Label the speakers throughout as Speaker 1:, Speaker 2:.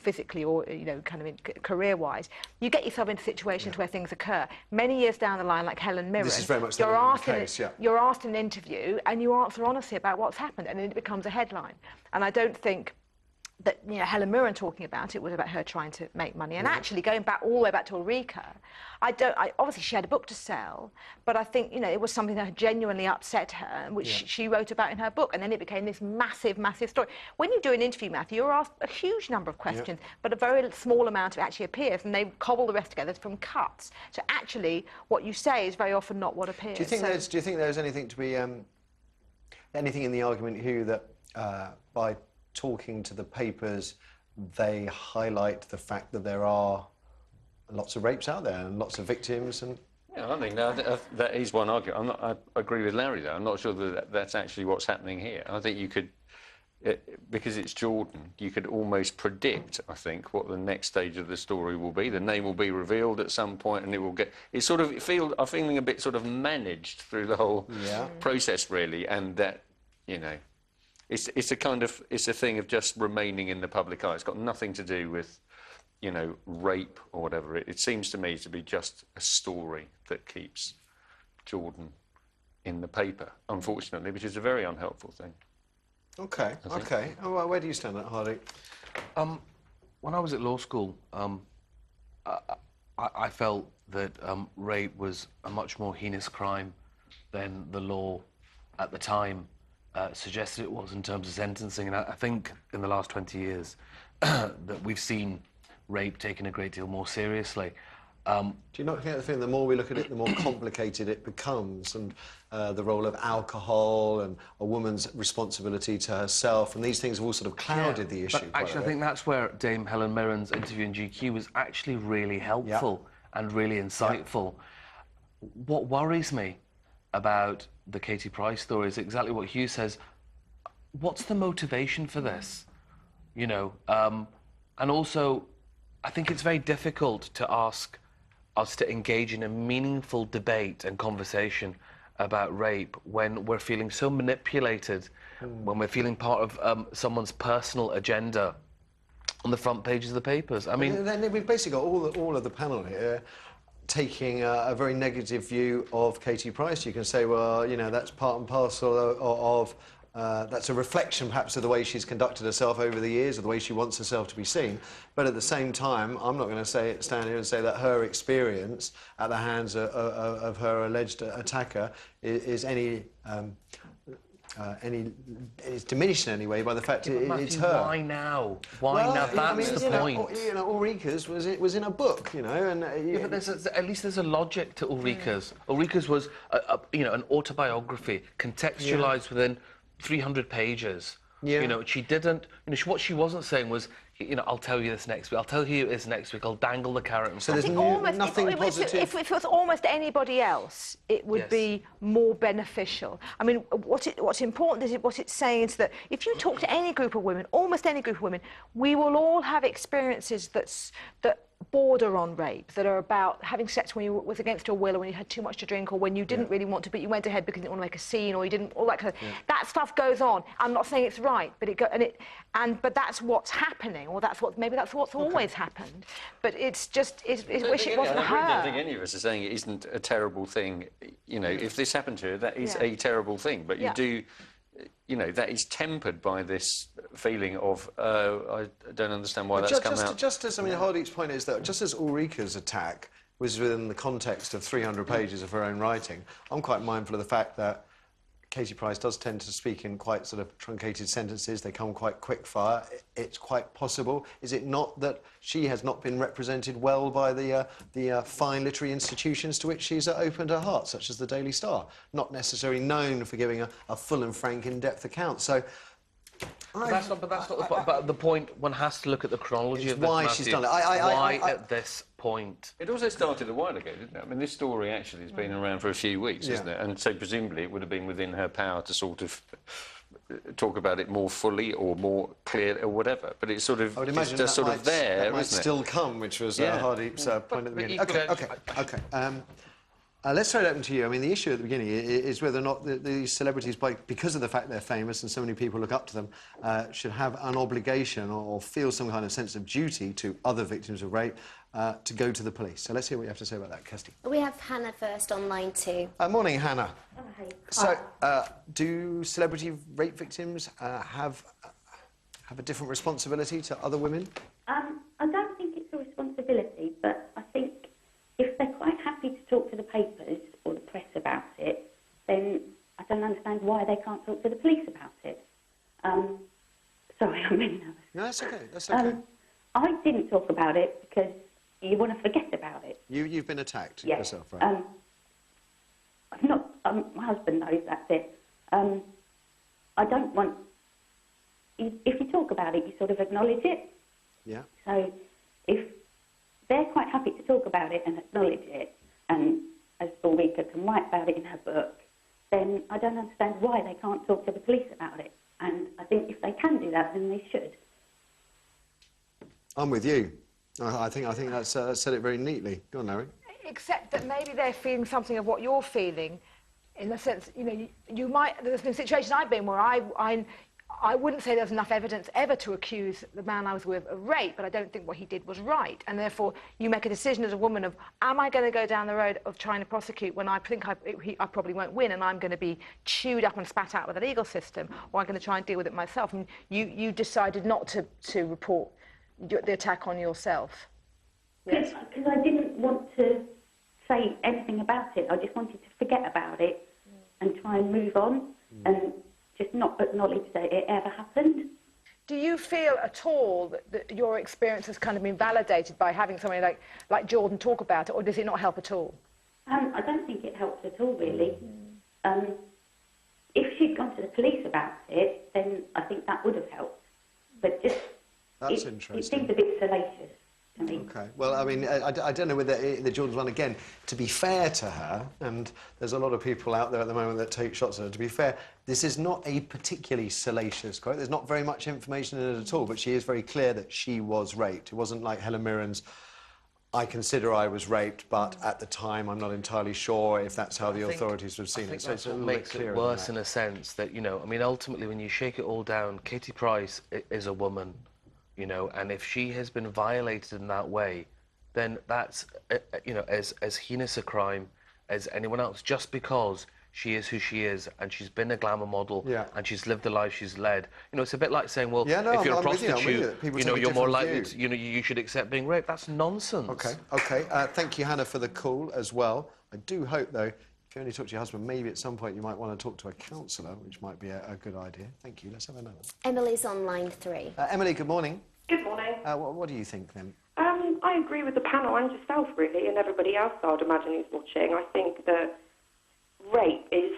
Speaker 1: physically or, you know, kind of career-wise, you get yourself into situations where things occur. Many years down the line, like Helen Mirren,
Speaker 2: this is very much
Speaker 1: you're asked
Speaker 2: in
Speaker 1: an interview and you answer honestly about what's happened, and then it becomes a headline. And I don't think that, you know, Helen Mirren talking about it was about her trying to make money. And actually, going back all the way back to Ulrika, obviously she had a book to sell, but I think, you know, it was something that had genuinely upset her, which she wrote about in her book, and then it became this massive, massive story. When you do an interview, Matthew, you're asked a huge number of questions, but a very small amount of it actually appears, and they cobble the rest together from cuts. So actually, what you say is very often not what appears.
Speaker 2: Do you think there's anything to be anything in the argument here that by talking to the papers, they highlight the fact that there are lots of rapes out there and lots of victims? And
Speaker 3: yeah, I think that is one argument. I agree with Larry there. I'm not sure that that's actually what's happening here. I think you could, because it's Jordan, you could almost predict, I think, what the next stage of the story will be. The name will be revealed at some point, and it will get. It's sort of I'm feeling a bit sort of managed through the whole process, really, and that, you know. It's a thing of just remaining in the public eye. It's got nothing to do with, you know, rape or whatever. It seems to me to be just a story that keeps Jordan in the paper, unfortunately, which is a very unhelpful thing.
Speaker 2: Okay, okay. Oh, well, where do you stand on it, Hardy?
Speaker 4: When I was at law school, I felt that rape was a much more heinous crime than the law at the time suggested it was in terms of sentencing. And I think in the last 20 years that we've seen rape taken a great deal more seriously.
Speaker 2: Do you not get the feeling the more we look at it, the more complicated it becomes, and the role of alcohol and a woman's responsibility to herself, and these things have all sort of clouded the issue.
Speaker 4: But actually, I think that's where Dame Helen Mirren's interview in GQ was actually really helpful and really insightful. What worries me about the Katie Price story is exactly what Hugh says. What's the motivation for this? You know, and also, I think it's very difficult to ask us to engage in a meaningful debate and conversation about rape when we're feeling so manipulated, when we're feeling part of someone's personal agenda on the front pages of the papers. I mean,
Speaker 2: then we've basically got all of the panel here taking a very negative view of Katie Price. You can say, well, you know, that's part and parcel of that's a reflection, perhaps, of the way she's conducted herself over the years, or the way she wants herself to be seen. But at the same time, I'm not going to stand here and say that her experience at the hands of her alleged attacker is is diminished in any way by the fact it's her.
Speaker 4: Why now? Why now? That's the point.
Speaker 2: You know, Ulrika's was in a book, you know, and
Speaker 4: but at least there's a logic to Ulrika's. Ulrika's was you know, an autobiography contextualized within 300 pages. You know, she didn't. You know, what she wasn't saying was, you know, I'll tell you this next week. I'll tell you this next week. I'll dangle the carrot.
Speaker 2: So there's nothing positive.
Speaker 1: If it was almost anybody else, it would be more beneficial. I mean, what's important is what it's saying is that if you talk to any group of women, almost any group of women, we will all have experiences that border on rape, that are about having sex when you was against your will, or when you had too much to drink, or when you didn't really want to, but you went ahead because you didn't want to make a scene, or you didn't, all that kind of that stuff goes on. I'm not saying it's right, but but that's what's happening, or maybe that's what's always happened. But it's just wish it wasn't her.
Speaker 3: I don't think any of us are saying it isn't a terrible thing. You know, if this happened to her, that is a terrible thing. But you do. You know, that is tempered by this feeling of, I don't understand why that's come out.
Speaker 2: Just as, I mean, Hardy's point is that just as Ulrika's attack was within the context of 300 pages of her own writing, I'm quite mindful of the fact that Katie Price does tend to speak in quite sort of truncated sentences. They come quite quick fire. It's quite possible. Is it not that she has not been represented well by the fine literary institutions to which she's opened her heart, such as the Daily Star? Not necessarily known for giving a full and frank, in-depth account. So.
Speaker 4: But that's not the point. One has to look at the chronology of this,
Speaker 2: why
Speaker 4: Matthew.
Speaker 2: She's done it.
Speaker 4: Why at this point?
Speaker 3: It also started a while ago, didn't it? I mean, this story actually has been around for a few weeks, isn't it? And so presumably it would have been within her power to sort of talk about it more fully or more clear or whatever. But it's sort of just sort of there,
Speaker 2: that might
Speaker 3: isn't it?
Speaker 2: still come, which was Hardy's point at the beginning. Okay. Let's throw it open to you. I mean, the issue at the beginning is whether or not these celebrities, because of the fact they're famous and so many people look up to them, should have an obligation or feel some kind of sense of duty to other victims of rape to go to the police. So let's hear what you have to say about that, Kirsty.
Speaker 5: We have Hannah first on line 2.
Speaker 2: Morning, Hannah.
Speaker 5: Oh, hey.
Speaker 2: So, do celebrity rape victims have a different responsibility to other women?
Speaker 6: I don't think it's a responsibility, but I think if they're quite happy to talk to the papers or the press about it, then I don't understand why they can't talk to the police about it. Sorry, I'm really nervous.
Speaker 2: No, that's okay. That's okay.
Speaker 6: I didn't talk about it because you want to forget about it.
Speaker 2: You've been attacked yourself, right?
Speaker 6: I've not. My husband knows that's it. I don't want. If you talk about it, you sort of acknowledge it.
Speaker 2: Yeah.
Speaker 6: So, if they're quite happy to talk about it and acknowledge it, and as Ulrika can write about it in her book, then I don't understand why they can't talk to the police about it. And I think if they can do that, then they should.
Speaker 2: I'm with you. I think that's said it very neatly. Go on, Larry.
Speaker 1: Except that maybe they're feeling something of what you're feeling, in the sense, you know, you might. There's been situations I've been where I wouldn't say there's enough evidence ever to accuse the man I was with of rape, but I don't think what he did was right. And therefore, you make a decision as a woman of, am I going to go down the road of trying to prosecute when I think I probably won't win and I'm going to be chewed up and spat out with the legal system, or I'm going to try and deal with it myself? And you decided not to report the attack on yourself.
Speaker 6: Yes, because I didn't want to say anything about it. I just wanted to forget about it and try and move on and just not acknowledge that it ever happened.
Speaker 1: Do you feel at all that your experience has kind of been validated by having somebody like Jordan talk about it, or does it not help at all?
Speaker 6: I don't think it helps at all, really. If she'd gone to the police about it, then I think that would have helped. But just...
Speaker 2: That's
Speaker 6: It
Speaker 2: interesting.
Speaker 6: seems a bit salacious to me.
Speaker 2: Okay. Well, I mean, I don't know whether the Jordan's one again. To be fair to her, and there's a lot of people out there at the moment that take shots at her. To be fair, this is not a particularly salacious quote. There's not very much information in it at all, but she is very clear that she was raped. It wasn't like Helen Mirren's, I consider I was raped, but at the time I'm not entirely sure if that's how the authorities would have seen it. So it's a little bit
Speaker 4: makes it
Speaker 2: clearer
Speaker 4: worse
Speaker 2: than
Speaker 4: in a sense that, you know, I mean, ultimately when you shake it all down, Katie Price is a woman, you know, and if she has been violated in that way, then that's, you know, as heinous a crime as anyone else, just because she is who she is and she's been a glamour model and she's lived the life she's led. You know, it's a bit like saying, well, if you're a prostitute, you know, you're more likely to, you know, you should accept being raped. That's nonsense.
Speaker 2: Okay, okay. Thank you, Hannah, for the call as well. I do hope, though, if you only talk to your husband, maybe at some point you might want to talk to a counsellor, which might be a good idea. Thank you. Let's have another.
Speaker 5: Emily's on line 3.
Speaker 2: Emily, good morning.
Speaker 7: Good morning.
Speaker 2: What do you think, then?
Speaker 7: I agree with the panel and yourself, really, and everybody else, I'd imagine, who's watching. I think that rape is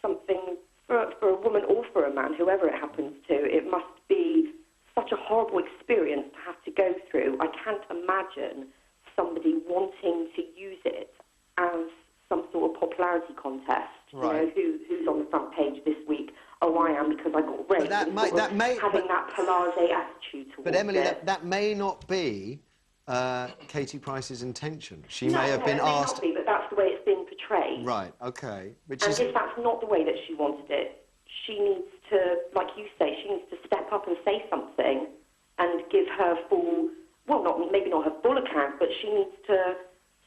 Speaker 7: something for a woman or for a man, whoever it happens to. It must be such a horrible experience to have to go through. I can't imagine somebody wanting to use it as some sort of popularity contest.
Speaker 2: Right.
Speaker 7: You know, who's on the front page this week? Oh, I am because I got raped.
Speaker 2: That may
Speaker 7: having that blasé attitude towards
Speaker 2: But Emily,
Speaker 7: it.
Speaker 2: that may not be Katie Price's intention. She may have
Speaker 7: No,
Speaker 2: been
Speaker 7: it may
Speaker 2: asked.
Speaker 7: not be, but that's the way it's been portrayed.
Speaker 2: Right. Okay. Which
Speaker 7: And
Speaker 2: is.
Speaker 7: if that's not the way that she wanted it, she needs to, like you say, she needs to step up and say something and give her full, well, maybe not her full account, but she needs to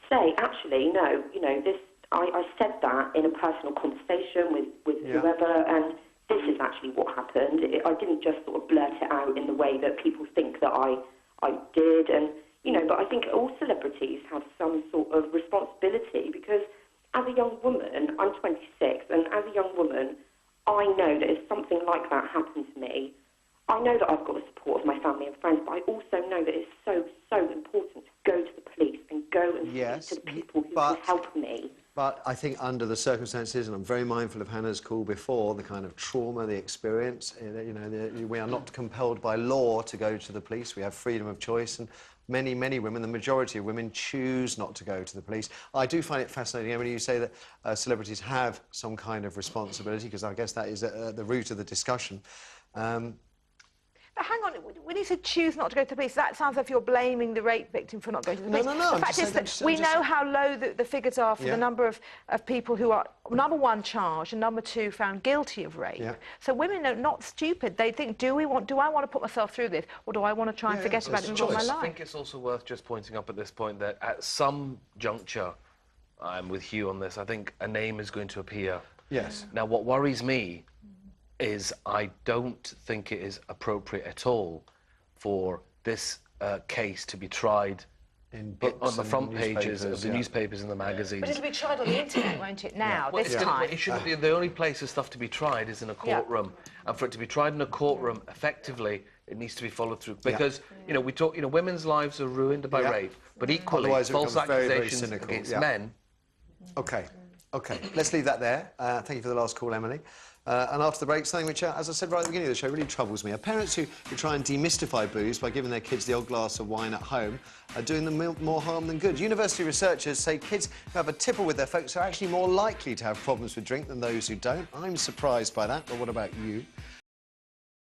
Speaker 7: say, actually, no, you know, this, I said that in a personal conversation with whoever, and this is actually what happened. I didn't just sort of blurt it out in the way that people think that I did, and, you know, but I think all celebrities have some sort of responsibility, because as a young woman, I'm 26, and as a young woman, I know that if something like that happened to me, I know that I've got the support of my family and friends, but I also know that it's so, so important to go to the police and go and speak to the people who can help me.
Speaker 2: But I think under the circumstances, and I'm very mindful of Hannah's call before, the kind of trauma, the experience, you know, we are not compelled by law to go to the police. We have freedom of choice, and many, many women, the majority of women, choose not to go to the police. I do find it fascinating, Emily, you say that celebrities have some kind of responsibility, because I guess that is at the root of the discussion.
Speaker 1: hang on, when you said choose not to go to the police, that sounds as if you're blaming the rape victim for not going to the police.
Speaker 2: No.
Speaker 1: The fact is that we know how low the figures are for the number of people who are, number one, charged, and number two, found guilty of rape.
Speaker 2: Yeah.
Speaker 1: So women are not stupid. They think, do I want to put myself through this, or do I want to try and forget about it and enjoy my life?
Speaker 4: I think it's also worth just pointing up at this point that at some juncture, I'm with Hugh on this, I think a name is going to appear.
Speaker 2: Yes.
Speaker 4: Now, what worries me is I don't think it is appropriate at all for this case to be tried on the front pages of the newspapers and the magazines.
Speaker 1: But it'll be tried on the internet, won't it, now, this time?
Speaker 4: It shouldn't be. The only place for stuff to be tried is in a courtroom. And for it to be tried in a courtroom effectively, it needs to be followed through. Because, you know, we talk, you know, women's lives are ruined by rape, but equally, false accusations against men.
Speaker 2: OK. Let's leave that there. Thank you for the last call, Emily. And after the break, something which, as I said right at the beginning of the show, really troubles me. Are parents who try and demystify booze by giving their kids the odd glass of wine at home are doing them more harm than good. University researchers say kids who have a tipple with their folks are actually more likely to have problems with drink than those who don't. I'm surprised by that, but what about you?